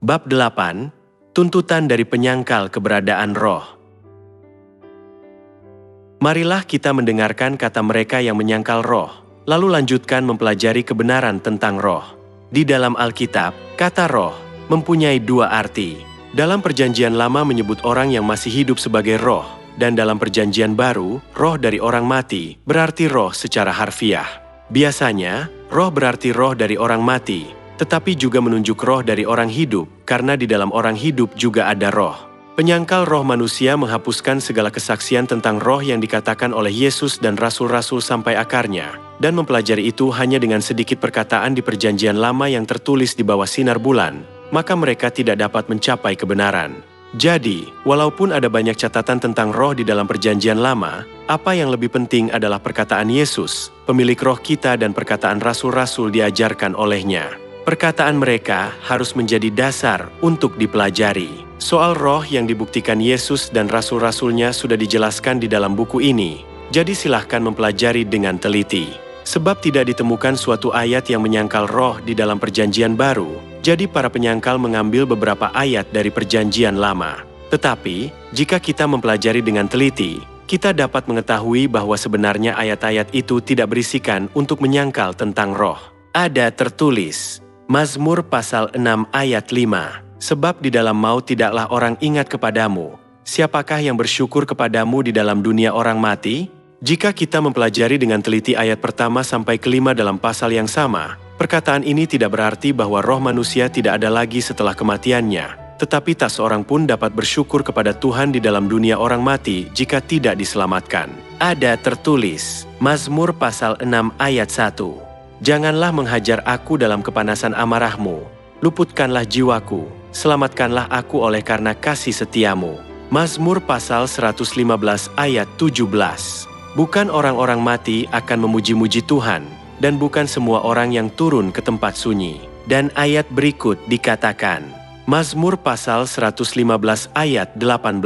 Bab 8. Tuntutan dari penyangkal keberadaan roh. Marilah kita mendengarkan kata mereka yang menyangkal roh, lalu lanjutkan mempelajari kebenaran tentang roh. Di dalam Alkitab, kata roh mempunyai dua arti. Dalam Perjanjian Lama menyebut orang yang masih hidup sebagai roh, dan dalam Perjanjian Baru, roh dari orang mati berarti roh secara harfiah. Biasanya, roh berarti roh dari orang mati, tetapi juga menunjuk roh dari orang hidup, karena di dalam orang hidup juga ada roh. Penyangkal roh manusia menghapuskan segala kesaksian tentang roh yang dikatakan oleh Yesus dan rasul-rasul sampai akarnya, dan mempelajari itu hanya dengan sedikit perkataan di Perjanjian Lama yang tertulis di bawah sinar bulan, maka mereka tidak dapat mencapai kebenaran. Jadi, walaupun ada banyak catatan tentang roh di dalam Perjanjian Lama, apa yang lebih penting adalah perkataan Yesus, pemilik roh kita, dan perkataan rasul-rasul diajarkan olehnya. Perkataan mereka harus menjadi dasar untuk dipelajari. Soal roh yang dibuktikan Yesus dan rasul-rasulnya sudah dijelaskan di dalam buku ini, jadi silahkan mempelajari dengan teliti. Sebab tidak ditemukan suatu ayat yang menyangkal roh di dalam Perjanjian Baru, jadi para penyangkal mengambil beberapa ayat dari Perjanjian Lama. Tetapi, jika kita mempelajari dengan teliti, kita dapat mengetahui bahwa sebenarnya ayat-ayat itu tidak berisikan untuk menyangkal tentang roh. Ada tertulis, Mazmur pasal 6 ayat 5, sebab di dalam maut tidaklah orang ingat kepadamu. Siapakah yang bersyukur kepadamu di dalam dunia orang mati? Jika kita mempelajari dengan teliti ayat pertama sampai kelima dalam pasal yang sama, perkataan ini tidak berarti bahwa roh manusia tidak ada lagi setelah kematiannya, tetapi tak seorang pun dapat bersyukur kepada Tuhan di dalam dunia orang mati jika tidak diselamatkan. Ada tertulis, Mazmur pasal 6 ayat 1. Janganlah menghajar aku dalam kepanasan amarahmu, luputkanlah jiwaku, selamatkanlah aku oleh karena kasih setiamu. Mazmur pasal 115 ayat 17. Bukan orang-orang mati akan memuji-muji Tuhan, dan bukan semua orang yang turun ke tempat sunyi. Dan ayat berikut dikatakan, Mazmur pasal 115 ayat 18.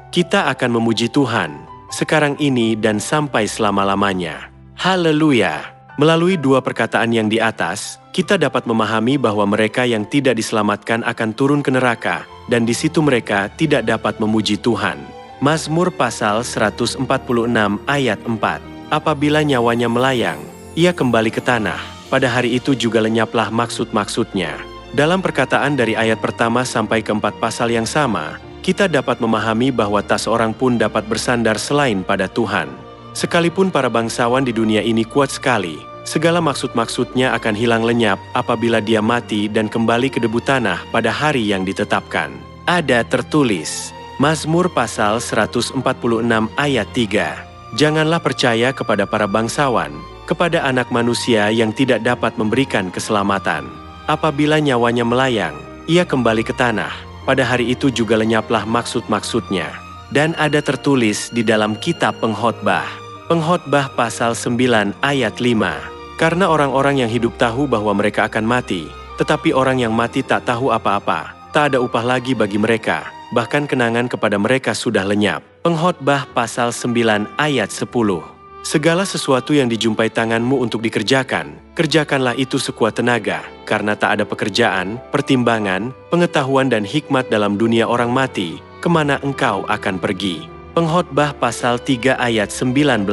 Kita akan memuji Tuhan, sekarang ini dan sampai selama-lamanya. Haleluya! Melalui dua perkataan yang di atas, kita dapat memahami bahwa mereka yang tidak diselamatkan akan turun ke neraka, dan di situ mereka tidak dapat memuji Tuhan. Mazmur pasal 146 ayat 4. Apabila nyawanya melayang, ia kembali ke tanah, pada hari itu juga lenyaplah maksud-maksudnya. Dalam perkataan dari ayat pertama sampai keempat pasal yang sama, kita dapat memahami bahwa tak seorang pun dapat bersandar selain pada Tuhan. Sekalipun para bangsawan di dunia ini kuat sekali, segala maksud-maksudnya akan hilang lenyap apabila dia mati dan kembali ke debu tanah pada hari yang ditetapkan. Ada tertulis, Mazmur pasal 146 ayat 3. Janganlah percaya kepada para bangsawan, kepada anak manusia yang tidak dapat memberikan keselamatan. Apabila nyawanya melayang, ia kembali ke tanah, pada hari itu juga lenyaplah maksud-maksudnya. Dan ada tertulis di dalam kitab Pengkhotbah. Pengkhotbah pasal 9 ayat 5. Karena orang-orang yang hidup tahu bahwa mereka akan mati, tetapi orang yang mati tak tahu apa-apa, tak ada upah lagi bagi mereka, bahkan kenangan kepada mereka sudah lenyap. Pengkhotbah pasal 9 ayat 10. Segala sesuatu yang dijumpai tanganmu untuk dikerjakan, kerjakanlah itu sekuat tenaga, karena tak ada pekerjaan, pertimbangan, pengetahuan dan hikmat dalam dunia orang mati, kemana engkau akan pergi. Pengkhotbah pasal 3 ayat 19.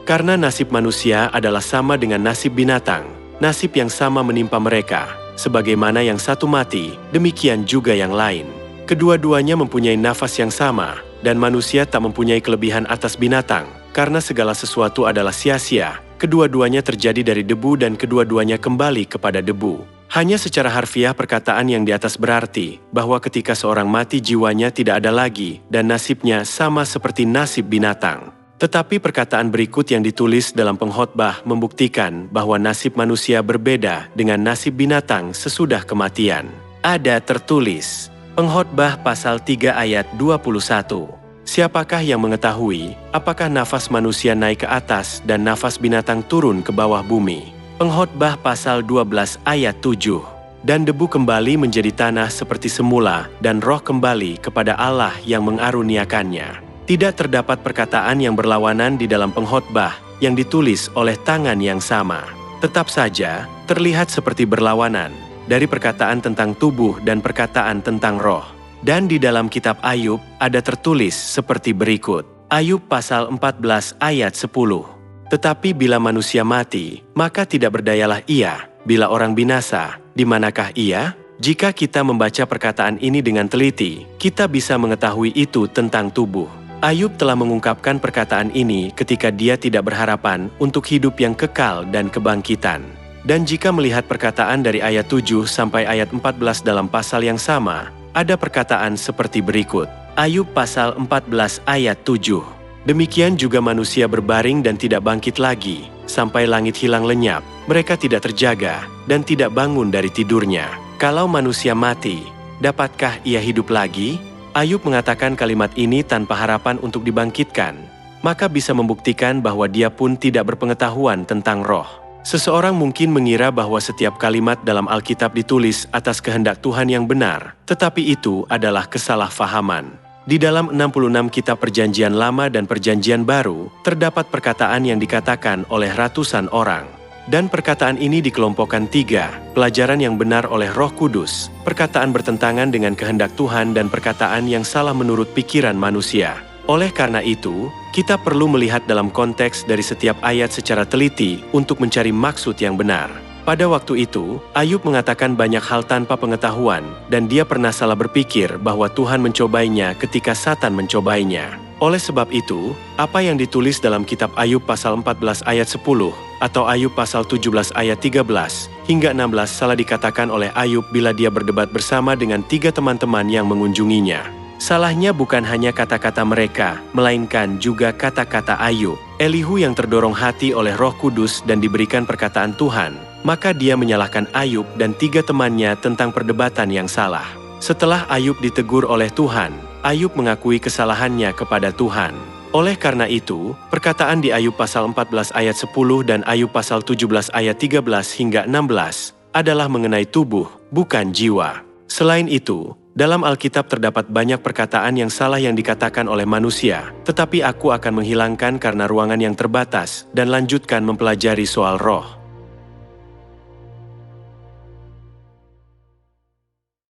Karena nasib manusia adalah sama dengan nasib binatang, nasib yang sama menimpa mereka, sebagaimana yang satu mati, demikian juga yang lain. Kedua-duanya mempunyai nafas yang sama, dan manusia tak mempunyai kelebihan atas binatang, karena segala sesuatu adalah sia-sia, kedua-duanya terjadi dari debu dan kedua-duanya kembali kepada debu. Hanya secara harfiah perkataan yang di atas berarti bahwa ketika seorang mati jiwanya tidak ada lagi dan nasibnya sama seperti nasib binatang. Tetapi perkataan berikut yang ditulis dalam Pengkhotbah membuktikan bahwa nasib manusia berbeda dengan nasib binatang sesudah kematian. Ada tertulis, Pengkhotbah pasal 3 ayat 21. Siapakah yang mengetahui apakah nafas manusia naik ke atas dan nafas binatang turun ke bawah bumi? Pengkhotbah pasal 12 ayat 7. Dan debu kembali menjadi tanah seperti semula, dan roh kembali kepada Allah yang mengaruniakannya. Tidak terdapat perkataan yang berlawanan di dalam pengkhotbah yang ditulis oleh tangan yang sama. Tetap saja, terlihat seperti berlawanan. dari perkataan tentang tubuh dan perkataan tentang roh. Dan di dalam kitab Ayub ada tertulis seperti berikut. Ayub pasal 14 ayat 10. Tetapi bila manusia mati, maka tidak berdayalah ia. Bila orang binasa, di manakah ia? Jika kita membaca perkataan ini dengan teliti, kita bisa mengetahui itu tentang tubuh. Ayub telah mengungkapkan perkataan ini ketika dia tidak berharapan untuk hidup yang kekal dan kebangkitan. Dan jika melihat perkataan dari ayat 7 sampai ayat 14 dalam pasal yang sama, ada perkataan seperti berikut. Ayub pasal 14 ayat 7. Demikian juga manusia berbaring dan tidak bangkit lagi, sampai langit hilang lenyap. Mereka tidak terjaga dan tidak bangun dari tidurnya. Kalau manusia mati, dapatkah ia hidup lagi? Ayub mengatakan kalimat ini tanpa harapan untuk dibangkitkan, maka bisa membuktikan bahwa dia pun tidak berpengetahuan tentang roh. Seseorang mungkin mengira bahwa setiap kalimat dalam Alkitab ditulis atas kehendak Tuhan yang benar, tetapi itu adalah kesalahfahaman. Di dalam 66 kitab Perjanjian Lama dan Perjanjian Baru, terdapat perkataan yang dikatakan oleh ratusan orang. Dan perkataan ini dikelompokkan 3, pelajaran yang benar oleh Roh Kudus, perkataan bertentangan dengan kehendak Tuhan dan perkataan yang salah menurut pikiran manusia. Oleh karena itu, kita perlu melihat dalam konteks dari setiap ayat secara teliti untuk mencari maksud yang benar. Pada waktu itu, Ayub mengatakan banyak hal tanpa pengetahuan, dan dia pernah salah berpikir bahwa Tuhan mencobainya ketika Satan mencobainya. Oleh sebab itu, apa yang ditulis dalam kitab Ayub pasal 14 ayat 10 atau Ayub pasal 17 ayat 13 hingga 16 salah dikatakan oleh Ayub bila dia berdebat bersama dengan 3 teman-teman yang mengunjunginya. Salahnya bukan hanya kata-kata mereka, melainkan juga kata-kata Ayub. Elihu yang terdorong hati oleh Roh Kudus dan diberikan perkataan Tuhan, maka dia menyalahkan Ayub dan 3 temannya tentang perdebatan yang salah. Setelah Ayub ditegur oleh Tuhan, Ayub mengakui kesalahannya kepada Tuhan. Oleh karena itu, perkataan di Ayub pasal 14 ayat 10 dan Ayub pasal 17 ayat 13 hingga 16 adalah mengenai tubuh, bukan jiwa. Selain itu, dalam Alkitab terdapat banyak perkataan yang salah yang dikatakan oleh manusia, tetapi aku akan menghilangkan karena ruangan yang terbatas dan lanjutkan mempelajari soal roh.